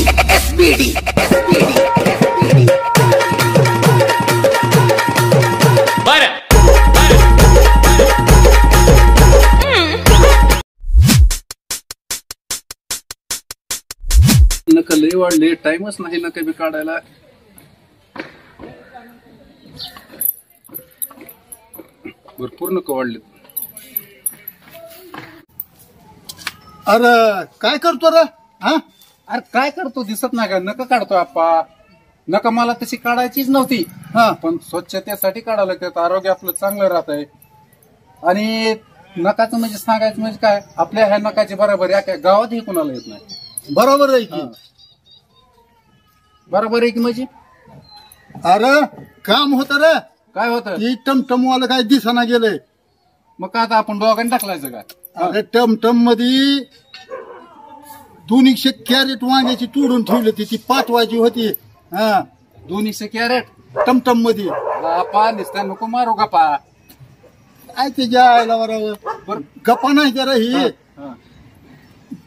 SBD नका लय वाढले, टाइमच नाही नका बी काढायला. भरपूर नका वाढले. अरे काय करतो रे? हा अरे काय करतो दिसत नाही का? नका काढतोय आप्पा. नका मला तशी काढायचीच नव्हती, हा पण स्वच्छतेसाठी काढायला लागतं. आरोग्य आपलं चांगलं राहत आहे. आणि नकाचं म्हणजे सांगायचं म्हणजे काय, आपल्या ह्या नकाची बरोबर आहे गावातही कुणाला येत नाही. बरोबर आहे की. बरोबर आहे की म्हणजे अरे काम होत रे. काय होतं? ती टमटमवाला काय दिसाना गेलंय. मग काय आता आपण दोघांनी टाकलायचं का? अरे टमटम मध्ये 200 कॅरेट वांग्याची तोडून ठेवली होती, ती पाठवायची होती. हा 200 कॅरेट टमटम मध्ये. गप्पा दिसता नको मारू गप्पा. काय ते जायला बरोबर गप्पा नाही त्या ही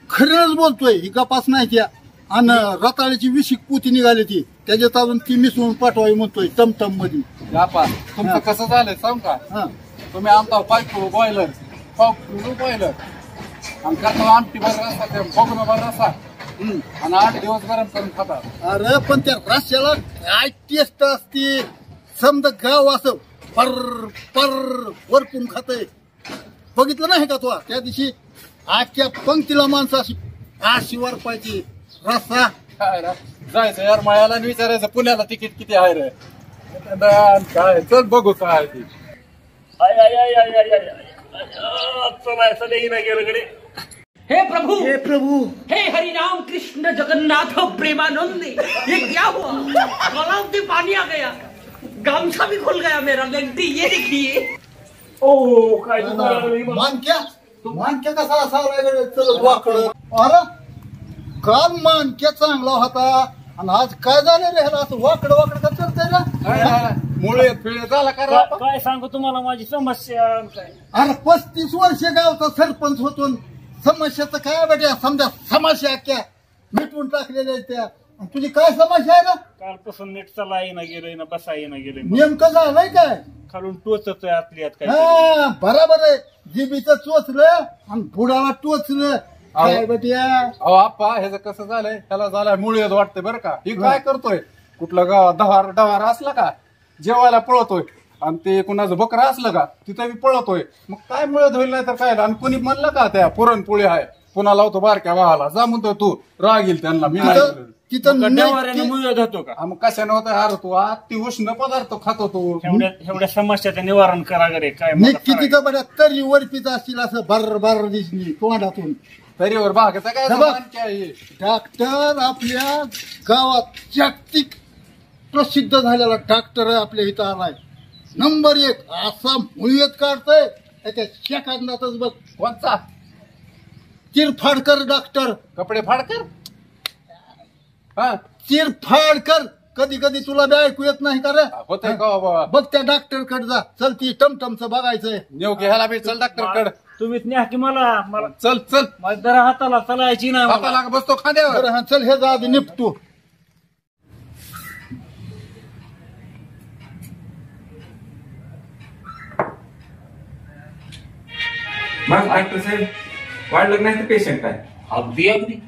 खरंच बोलतोय. ही गपास नाही त्या. आणि रताळ्याची विशिक पोती निघाली ती, त्याच्यात अजून ती मिसळून पाठवावी म्हणतोय टमटम मध्ये. गप्पा तुमचं कसं झालंय सांग का? तुम्ही आणता 5 किलो बॉयलर, 5 किलो बॉयलर आणि करता आमटी भर रस्ता, ते बघून भर रस्ता आणि 8 दिवस गरम करून खातात. अरे पण त्या रश्याला काय टेस्ट असते. समजा गाव असं पर पर वरपून खातय. बघितलं नाही का तू? त्या दिवशी आजच्या पंक्तीला माणसं अशी अशी वरपायची रस्सा. काय रे जायचं यार मळ्याला आणि विचारायचं पुण्याला तिकीट किती आहे रे. काय चल बघू काय ती. हे प्रभु, हे प्रभु, हे हरि राम कृष्ण जगन्नाथ प्रेमानंद, ये क्या हुआ? तालाब में पानी आ गया, गामछा भी खुल गया मेरा. लेंटी ये देखिए. ओ काय मानक्या कसा असावा चल वाकड. अरे काल मानक्या चांगला होता आणि आज काय झालं रे ह्याला असं वाकड वाकड का चालतंय ना? मुळे पिळे झाला का रे? काय सांगू तुम्हाला माझी समस्या. अरे 35 वर्ष गावचा सरपंच होतो. समस्याचं काय बेटा? समजा समस्या अख्ख्या मिटवून टाकलेल्या त्या. तुझी काय समस्या आहे ना? कालपासून नीट चला येणं गेलोय ना, बसा येणं गेलोय. नेमकं झालंय काय? खालून टोचत आहे आतल्यात काय. हा बरोबर आहे. जिबीचं चोचलं आणि बुडाला टोचलं. काय बेटिया? अहो आप्पा ह्याचं कसं झालंय, त्याला झालाय मुळे वाटतंय बरं का. ही काय करतोय? कुठलं गावात डवार असला का जेवायला पळतोय, आणि ते कुणाचं बकरा असलं का तिथं बी पळतोय. मग काय मुळे धुईल नाही तर काय. आणि कुणी म्हणलं का त्या पुरणपोळी आहे पुन्हा लावतो बारक्या भावाला जा म्हणतोय तू रागील त्यांना. मी तिथं मुळे जातो का? मग कशाने होत अरे तू अति उष्ण पदार्थ खातो तू. एवढ्या समस्याचं निवारण करा गरे. काय किती का बऱ्या तरी वरतीच असतील असं भर भर दिसली तोंडातून. तरीवर भागाचा काय डॉक्टर आपल्या गावात जागतिक प्रसिद्ध झालेला डॉक्टर आपल्या इथं आलाय. नंबर 1 असा मुळीत काढतोय त्याच्या शेकांडातच बघ. कोणचा? चिरफाडकर डॉक्टर. कपडे फाडकर. हा चिरफाडकर. कधी कधी तुला बी ऐकू येत नाही का रे? होतंय का बाबा? बघ त्या डॉक्टर कडे जा. चल ती टमटमचं बघायचंय. नेऊ घ्यायला बी चल डॉक्टर कड. तुम्हीच न्या की मला चल चल माझ्या जरा हाताला चलायची नाही. हाताला बसतो खांद्यावर. बरं हा चल हे जा आधी निपटू. मग डॉक्टर साहेब वाढलं नाही तर पेशंट काय? अगदी अगदी.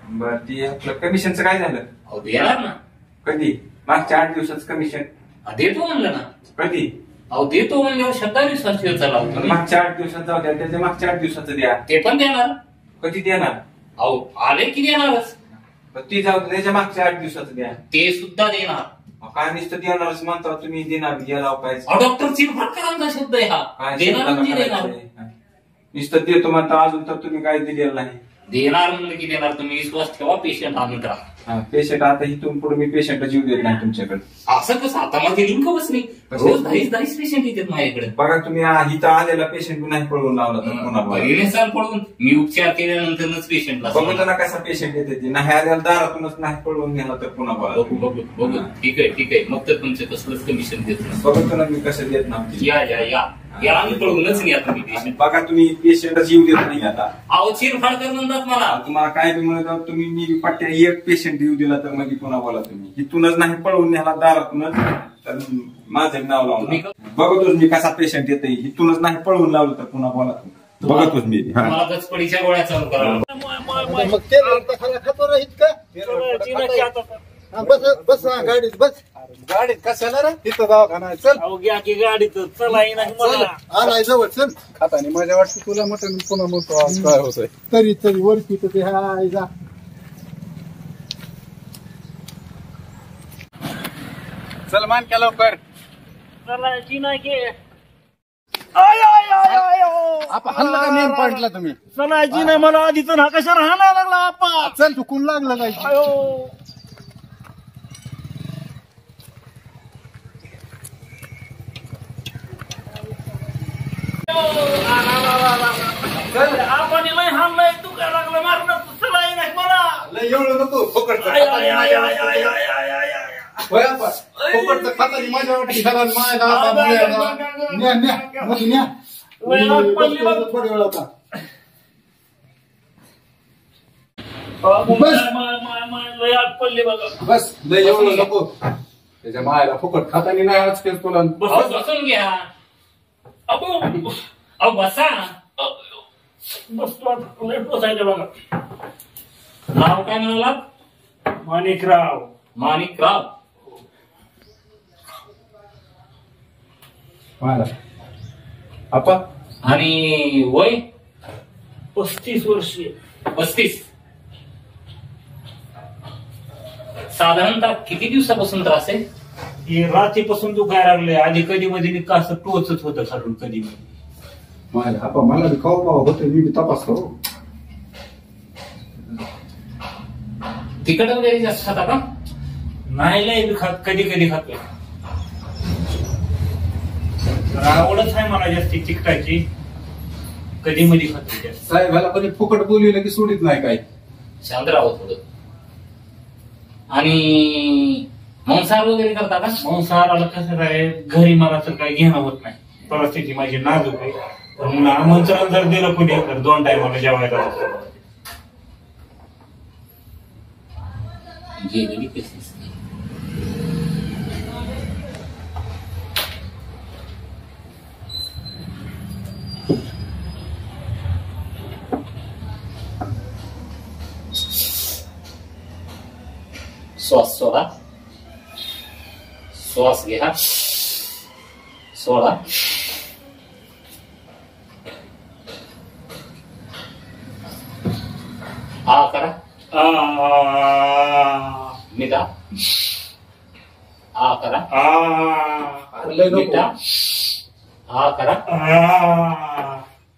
बर ते आपलं कमिशनचं काय झालं? अहो देणार ना. कधी? मागच्या 8 दिवसाचं कमिशन देतो म्हणलं ना. कधी? अहो देतो म्हणल्यावर 27 दिवसाचा लावतो. मागच्या 8 दिवसात जाऊ द्या, त्याच्या मागच्या 8 दिवसाचं द्या. ते पण देणार. कधी देणार? अहो आले की देणारच. ती जाऊ द्या, त्याच्या मागच्या 8 दिवसाचं द्या. ते सुद्धा देणार. काय नुसतं देणारच म्हणता तुम्ही. देणार गेला पाहिजे. अहो डॉक्टर चिरफाडकरांचा शब्द आहे हा. देणार म्हणजे देणार. नुसतं देतो म्हणता अजून तर तुम्ही काय दिलेलं नाही. देणार म्हणलं की देणार. तुम्ही विश्वास ठेवा. पेशंट आणून राहा. पेशंट आता इथून पुढे मी पेशंट जीव देत नाही तुमच्याकडे. असं कसं? आता माझी लिंक बसली. रोज 10 पेशंट येतात माझ्याकडे. बघा तुम्ही इथं आलेला पेशंट नाही पळवून लावला तर पुन्हा पळवून मी उपचार केल्यानंतरच पेशंटला बघतो ना कसा पेशंट येते ती. नाही आलेला दारातूनच नाही पळवून गेला तर पुन्हा बघू. ठीक आहे मग तर तुमचं कसलंच कमिशन देत नाही. बघतो ना मी कसं देत नाही. या या आणि पळूनच न्या तुम्ही पेशंट. बघा तुम्ही पेशंटच येऊ देत नाही आता. अहो चिरफाड कर म्हणतात मला. तुम्हाला काय बी म्हणत तुम्ही मी पट्ट्या एक पेशंट येऊ दिला तर मग पुन्हा बोला तुम्ही. इथूनच नाही पळवून न्याला दारातूनच तर माझं नाव लावून बघतोच मी कसा पेशंट येते. इथूनच नाही पळवून लावलं तर पुन्हा बोला तुम्ही. बघतोच मी. मला गचपडीच्या गोळ्या चालू करा. मग ते खाला खातो राहीत का? बस बस गाडीत बस. गाडीत कशाला रे तिथं दवाखाना आहे. चल घ्या की गाडीत चला आलाय जवळ चल. खातानी माझ्या वाटतं तुला मटण पुन्हा म्हणतो आज काय होतंय. तरी वरती तर ते हाय जा. चल मान केला लवकर. चलायची नाही की आपण हल्ला का मेन पॉइंटला तुम्ही. चलायची नाही मला आधीच हा कशा राहणार लागला आपा. चल चुकून लागलं काय. आपण लय हाणलंय तू काय लागलं मारणं. चलाय नाही मला. लय एवढं नको फुकटचं होय आपण. फुकटचं खातानी माझ्या वाटतं झाला माझ्या न्या न्या मध्ये न्या. थोडी वेळ होता. पडले बघा. बस लय एवढं नको. त्याच्या मायला फुकट खातानी नाही आज केस तुला. बसून घ्या. अहो बसा. बसतो आता लेट बसायचं बघा. नाव काय म्हणाला. माणिकराव. माणिकराव. मायला आपा आणि वय 35 वर्षीय. 35. साधारणतः किती दिवसापासून त्रास आहे. ही रात्रीपासून दुखायला लागले. आधी कधी मध्ये का असं टोचत होतं खालून कधी मध्ये. मायला आपा मला बी खाऊ पाव होते मी बी तपासतो. तिखट वगैरे जास्त खाता का. नाही लय खात कधी कधी खातोय. आवडच आहे मला जास्ती तिखटाची. कधी मध्ये खातोय जास्त. साहेबाला कोणी फुकट बोलवलं की सोडित नाही काय. शांत राहावं थोडं. आणि मांसाहार वगैरे करता का. मांसाहाराला कसं काय घरी मला तर काही घेणं होत नाही. परिस्थिती माझी नाजूक आहे. तर मला आमंत्रण जर दिलं कुठे तर 2 टायमाला जेवायला गेलेली कशी. श्वास सोडा. श्वास घ्या. सोडा. आ करा. मिटा. आ करा. मिटा. आ करा.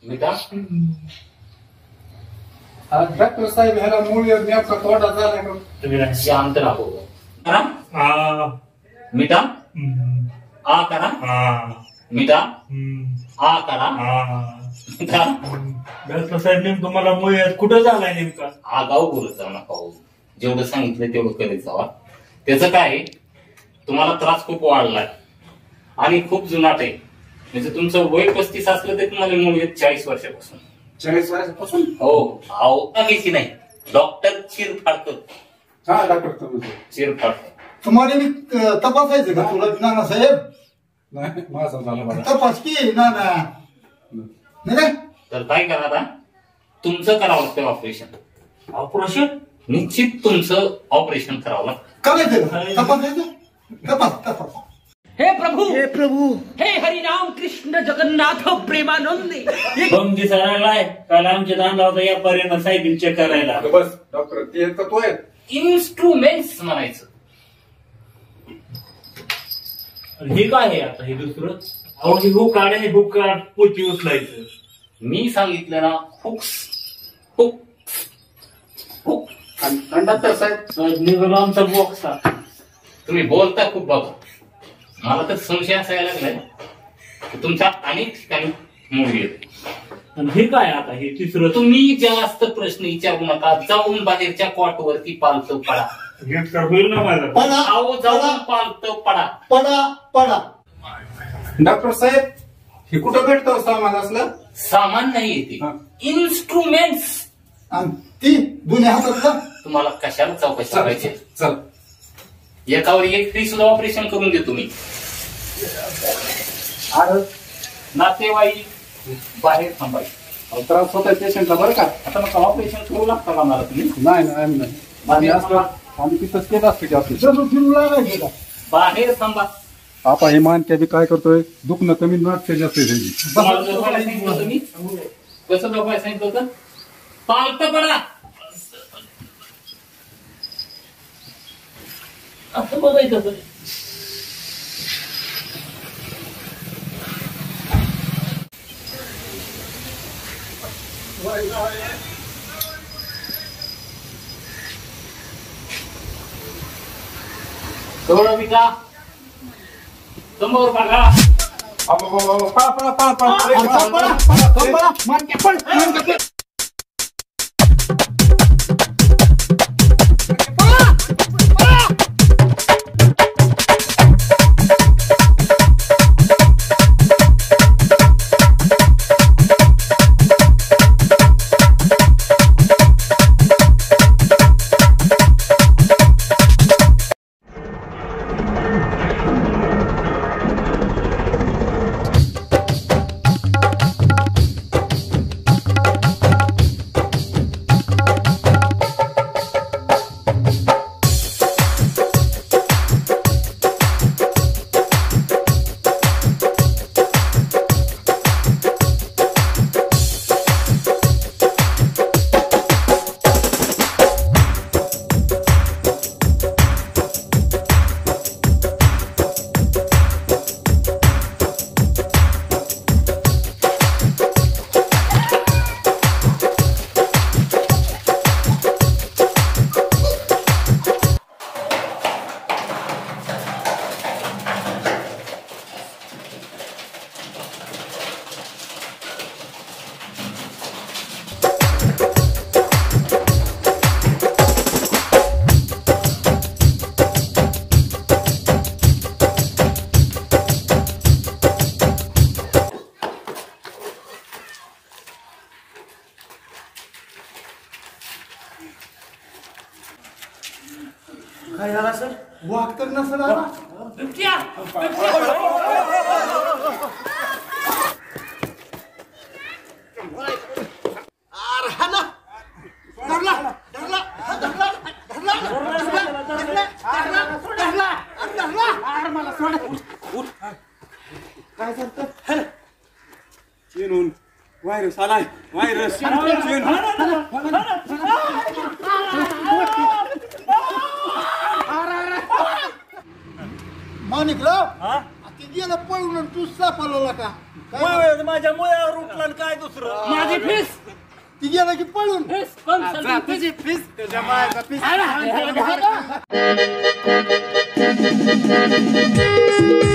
मिटा. डॉक्टर साहेब ह्याला मूळ नेमका तोडा झाला का. तुम्ही शांत राहो. करा. मिटा. आ करा. मिटा. आ करा. मिटा. डॉक्टर साहेब नेमकं मला मुळ्यात कुठं झालाय नेमका. आगाऊ बोलत जाऊ नका. जेवढं सांगितलं तेवढं करीत जावा. त्याचं काय तुम्हाला त्रास खूप वाढलाय आणि खूप जुनाट आहे. म्हणजे तुमचं वय 35 असलं तरी तुम्हाला मूळ 40 वर्षापासून. 40 वर्षापासून. हो अहो काहीच नाही. डॉक्टर चिरफाडकर. हा डॉक्टर चिरफाडकर. तुम्हाला मी तपासायचं का तुला नाना साहेब. नाही माझा झाला मला. तपास की नाना. नाही तर काय करा आता तुमचं करावं लागतं ऑपरेशन. ऑपरेशन निश्चित तुमचं ऑपरेशन करावं लागतं. करायचं तपासायचं. तपास तपास. हे प्रभू हे हरिनाम कृष्ण जगन्नाथ प्रेमानंदी. बम दिसायला काल आमच्या दांडा होता या पर्यंत सायकल चेक करायला. बस डॉक्टर ते तर तो आहे. इन्स्ट्रुमेंट्स म्हणायचं. हे काय आहे आता हे दुसरं. अहो हे हुक काढ. हे हुक काढ पोती उचलायचं. मी सांगितलं ना हुक्स. Hook hook. आणि डॉक्टर साहेब निघाला आमचा बॉक्स. तुम्ही बोलता खूप बाबा. मला तर संशय असायला लागलाय की तुमच्या अनेक ठिकाणी मुली येते. आणि हे काय आता हे तिसरं. तुम्ही जास्त प्रश्न विचारू नका. जाऊन बाहेरच्या कॉटवरती पालतं पडा. गेट कर होईल ना माझं. पडा अहो जाऊन पालतं पडा. पडा पडा. डॉक्टर साहेब हे कुठं भेटतं सामान असलं? सामान नाही हा. येते, इन्स्ट्रुमेंट्स. आणि ती दोन्ही हातात तुम्हाला कशाला चौकशी करायची? चल एकावर एक फ्री सुद्धा ऑपरेशन करून देतो मी. अरे नातेवाईक बाहेर थांबायचे. त्रास होत आहे पेशंटला बरं का. आता मग ऑपरेशन करू लागता का मला तुम्ही? नाही आम्ही नाही. आम्ही असलं आम्ही तिथंच केलं असतं की आपलं. जरूर फिरू लागायचे का? बाहेर थांबा. आपण हे मानक्या बी काय करतोय, दुखणं कमी नाटक जास्त आहे त्याची. तुम्हाला झोपायला सांगितलं होतं मी. कसं झोपायला सांगितलं होतं? पालत पडा. असं बघायचं बरं. थोडं विका समोर बघा. काय झाला सर? वाघ तर नसर आला. बिबट्या! अरे हा ना. धरला, धरला, धरला, धरला, धरला, धरला, धरला, धरला, धरला. अरे मला सोड. काय झालं? चीनहून व्हायरस आलाय. व्हायरस माणिकराव, ती गेलं पळून आणि तू सापळला का? काय? माझ्या मुळावर उठला काय दुसरं. माझी फीस ती गेलं की पळून. फीस कन्सल्टिंग तुझी फीस त्याच्या मायाचा फीस. फीस.